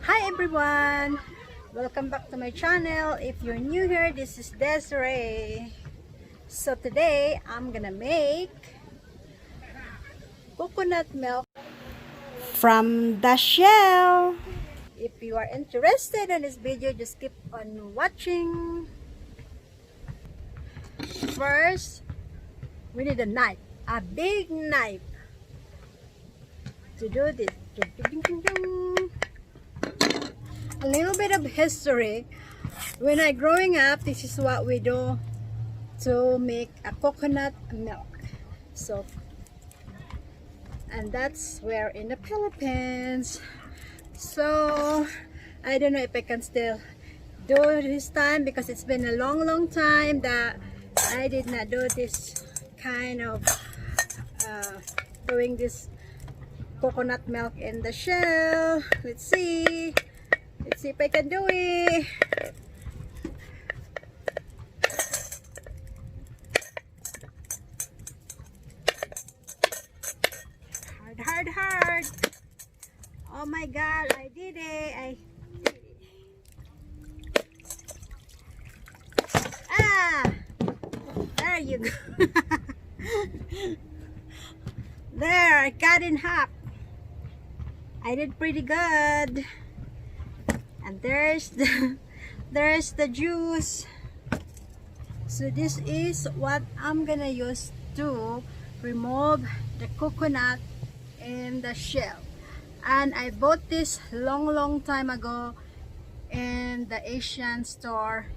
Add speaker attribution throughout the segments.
Speaker 1: Hi everyone! Welcome back to my channel. If you're new here, this is Desiree. So today, I'm gonna make coconut milk from the shell. If you are interested in this video, just keep on watching. First, we need a knife. A big knife to do this. A little bit of history. When I growing up, this is what we do to make a coconut milk. So, and that's where in the Philippines. So I don't know if I can still do this time because it's been a long time that I did not do this kind of doing this coconut milk in the shell. Let's see if I can do it. Hard. Oh my god, I did it. There you go. There, I got in half. I did pretty good. And there's the juice. So this is what I'm gonna use to remove the coconut in the shell. And I bought this long time ago in the Asian store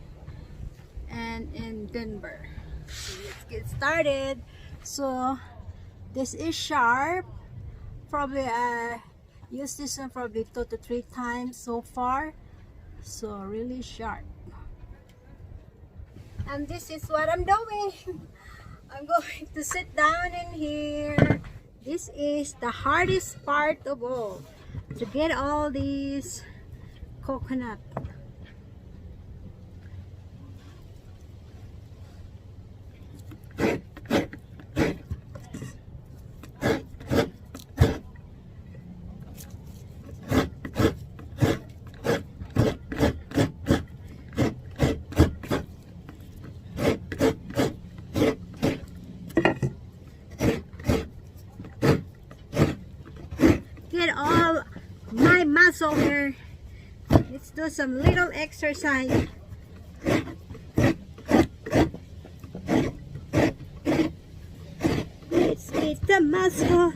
Speaker 1: and in Denver. So let's get started. So this is sharp. Probably I used this one probably 2 to 3 times so far. So really sharp. And this is what I'm doing. I'm going to sit down in here. This is the hardest part of all, to get all these coconut. Get all my muscle here. Let's do some little exercise. Let's get the muscle.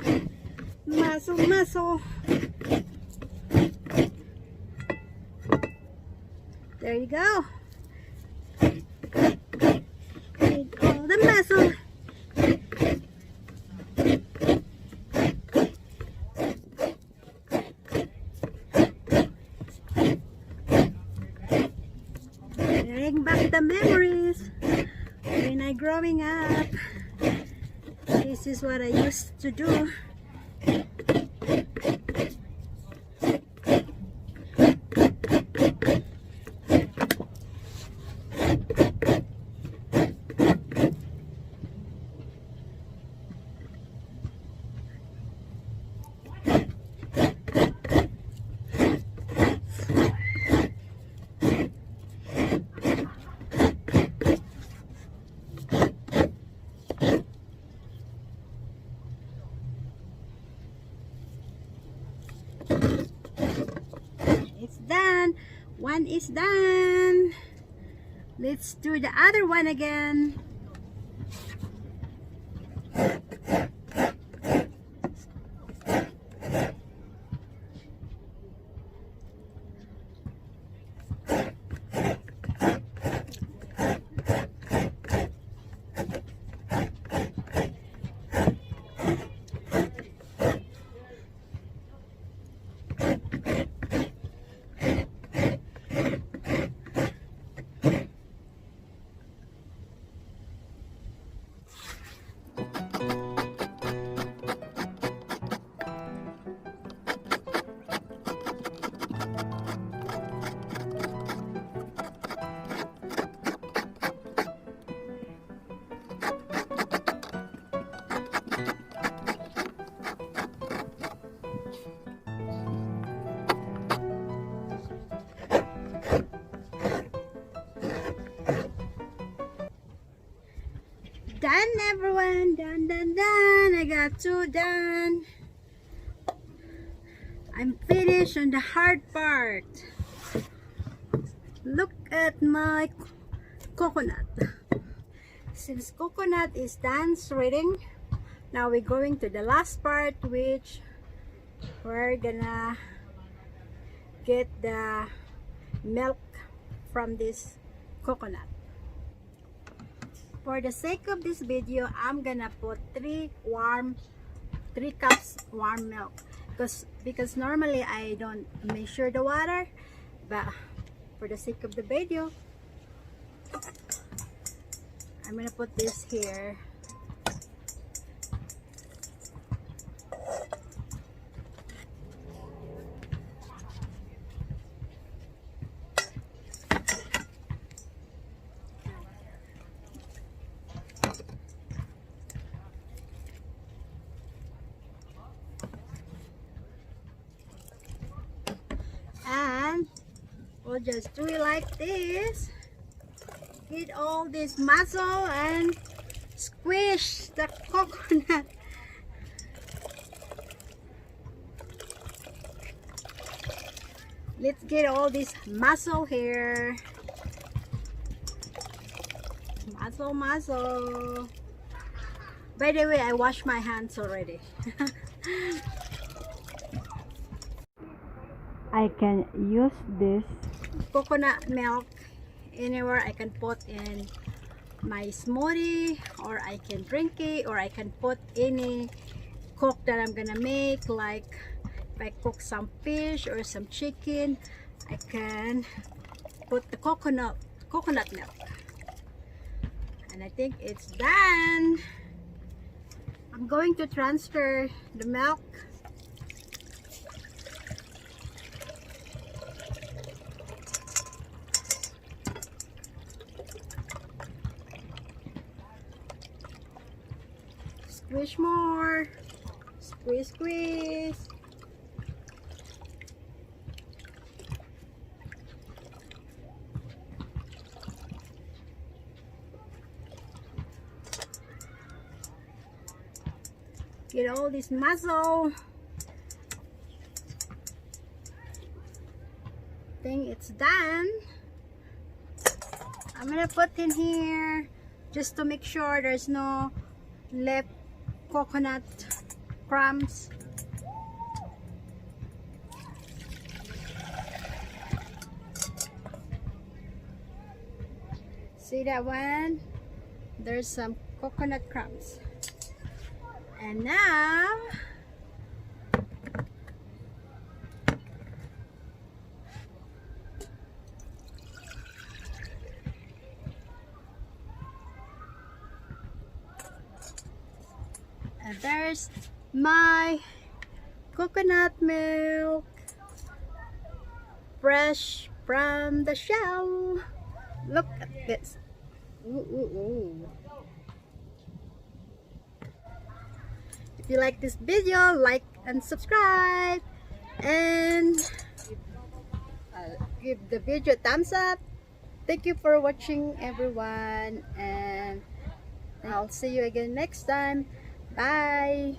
Speaker 1: There you go. Get all the muscle. Bring back the memories when I growing up. This is what I used to do. It's done. One is done. Let's do the other one again. done, everyone. Done, done, done. I got 2 done. I'm finished on the hard part. Look at my coconut. Since coconut is done shredding, now we're going to the last part, which we're gonna get the milk from this coconut. For the sake of this video, I'm gonna put 3 cups warm milk, because normally I don't measure the water, but for the sake of the video, I'm gonna put this here. And we'll just do it like this. Get all this muscle and squish the coconut. Let's get all this muscle here. Muscle. By the way, I washed my hands already. I can use this coconut milk anywhere. I can put in my smoothie, or I can drink it, or I can put any cook that I'm gonna make. Like if I cook some fish or some chicken, I can put the coconut milk. And I think it's done. I'm going to transfer the milk. Squish more. Squeeze. Get all this muscle. Think it's done. I'm gonna put in here just to make sure there's no left coconut crumbs. See that one? There's some coconut crumbs. And now and there's my coconut milk, fresh from the shell. Look at this. Ooh. If you like this video, like and subscribe, and give the video a thumbs up. Thank you for watching, everyone, and I'll see you again next time. Bye.